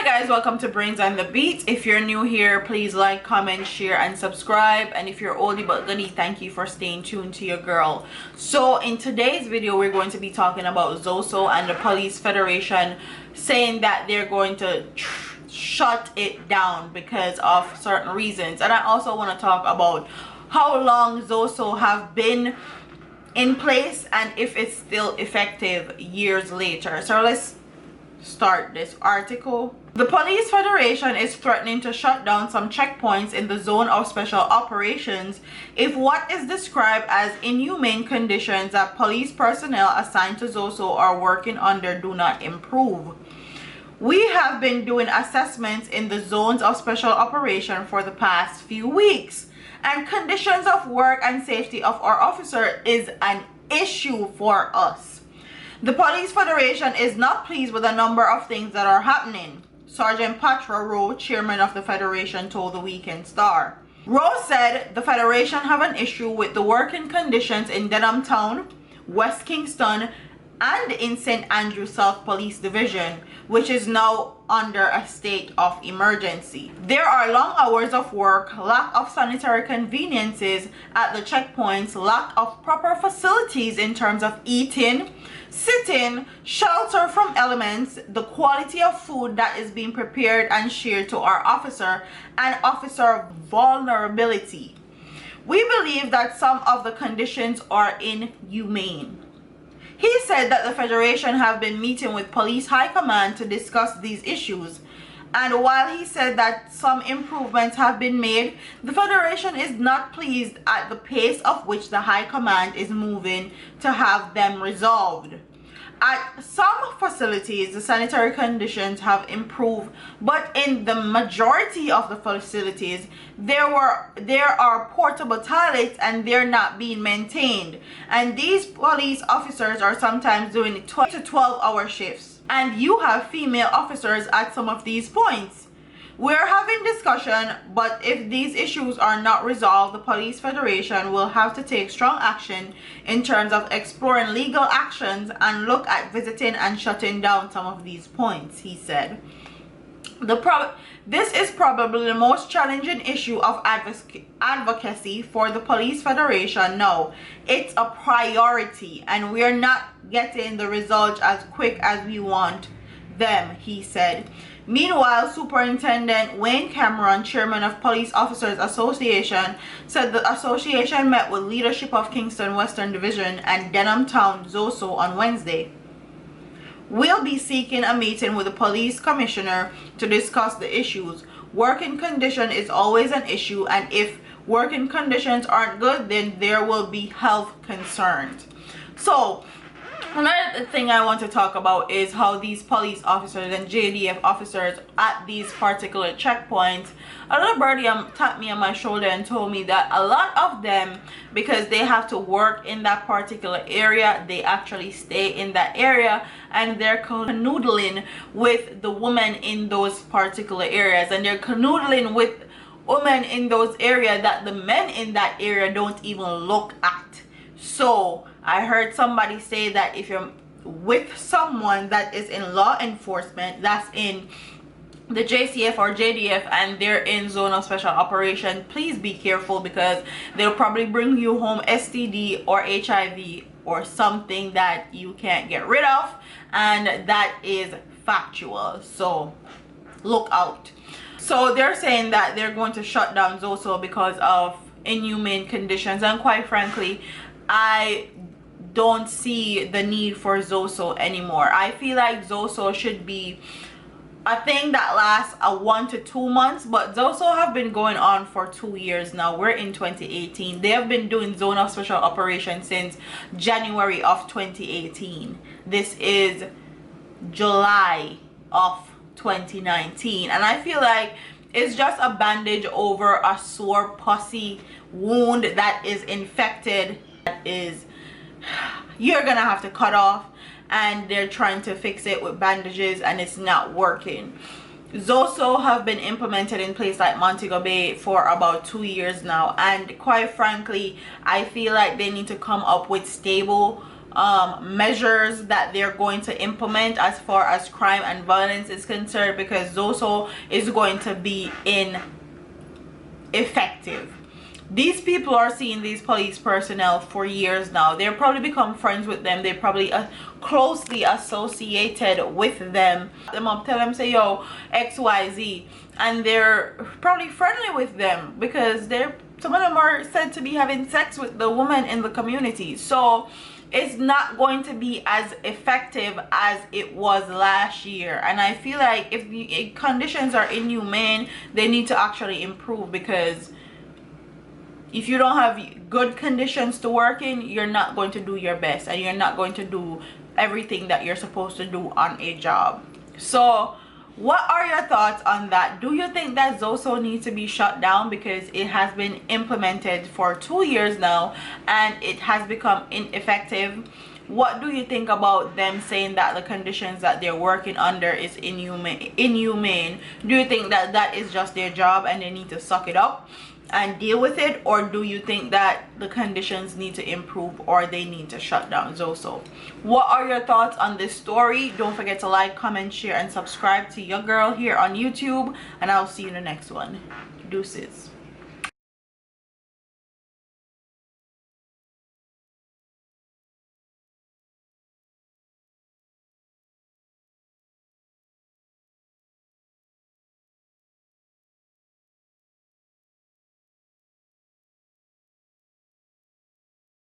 Hi guys, welcome to Brains and the Beat. If you're new here, please like, comment, share, and subscribe. And if you're oldie but goodie, thank you for staying tuned to your girl. So in today's video, we're going to be talking about ZOSO and the Police Federation saying that they're going to shut it down because of certain reasons. And I also want to talk about how long ZOSO have been in place and if it's still effective years later. So let's start this article. The Police Federation is threatening to shut down some checkpoints in the zone of special operations if what is described as inhumane conditions that police personnel assigned to ZOSO are working under do not improve. We have been doing assessments in the zones of special operation for the past few weeks, and conditions of work and safety of our officer is an issue for us. The Police Federation is not pleased with a number of things that are happening, Sergeant Patra Rowe, chairman of the Federation, told the Weekend Star. Rowe said the Federation have an issue with the working conditions in Denham Town, West Kingston, and in St. Andrew South Police Division, which is now under a state of emergency. There are long hours of work, lack of sanitary conveniences at the checkpoints, lack of proper facilities in terms of eating, sitting, shelter from elements, the quality of food that is being prepared and shared to our officer, and officer vulnerability. We believe that some of the conditions are inhumane. He said that the Federation have been meeting with Police High Command to discuss these issues. And while he said that some improvements have been made, the Federation is not pleased at the pace of which the High Command is moving to have them resolved. At some facilities, the sanitary conditions have improved, but in the majority of the facilities, there are portable toilets and they're not being maintained. And these police officers are sometimes doing 12 to 12-hour shifts. And you have female officers at some of these points. We're having discussion, but if these issues are not resolved, the Police Federation will have to take strong action in terms of exploring legal actions and look at visiting and shutting down some of these points, he said. This is probably the most challenging issue of advocacy for the Police Federation now. It's a priority and we are not getting the results as quick as we want them, he said. Meanwhile, Superintendent Wayne Cameron, chairman of Police Officers Association, said the association met with leadership of Kingston Western Division and Denham Town ZOSO on Wednesday. We'll be seeking a meeting with the police commissioner to discuss the issues. Working condition is always an issue, and if working conditions aren't good, then there will be health concerns. So another thing I want to talk about is how these police officers and JDF officers at these particular checkpoints, a little birdie tapped me on my shoulder and told me that a lot of them, because they have to work in that particular area, they actually stay in that area and they're canoodling with the women in those particular areas, and they're canoodling with women in those areas that the men in that area don't even look at. So I heard somebody say that if you're with someone that is in law enforcement, that's in the JCF or JDF, and they're in zone of special operation, please be careful because they'll probably bring you home STD or HIV or something that you can't get rid of, and that is factual. So look out. So they're saying that they're going to shut down ZOSO because of inhumane conditions, and quite frankly, I don't see the need for ZOSO anymore. I feel like ZOSO should be a thing that lasts 1 to 2 months, but ZOSO have been going on for 2 years now. We're in 2018. They have been doing zone of special operations since January of 2018. This is July of 2019, and I feel like it's just a bandage over a sore pussy wound that is infected, that is you're gonna have to cut off, and they're trying to fix it with bandages and it's not working. ZOSO have been implemented in places like Montego Bay for about 2 years now, and quite frankly I feel like they need to come up with stable measures that they're going to implement as far as crime and violence is concerned, because ZOSO is going to be ineffective. These people are seeing these police personnel for years now. They've probably become friends with them. They're probably closely associated with them. Tell them, say, yo, XYZ, and they're probably friendly with them because some of them are said to be having sex with the woman in the community. So it's not going to be as effective as it was last year. And I feel like if the conditions are inhumane, they need to actually improve, because if you don't have good conditions to work in, you're not going to do your best, and you're not going to do everything that you're supposed to do on a job. So what are your thoughts on that? Do you think that ZOSO needs to be shut down, because it has been implemented for 2 years now and it has become ineffective? What do you think about them saying that the conditions that they're working under is inhumane? Do you think that that is just their job and they need to suck it up and deal with it, or do you think that the conditions need to improve, or they need to shut down ZOSO? What are your thoughts on this story? Don't forget to like, comment, share, and subscribe to your girl here on YouTube, and I'll see you in the next one. Deuces.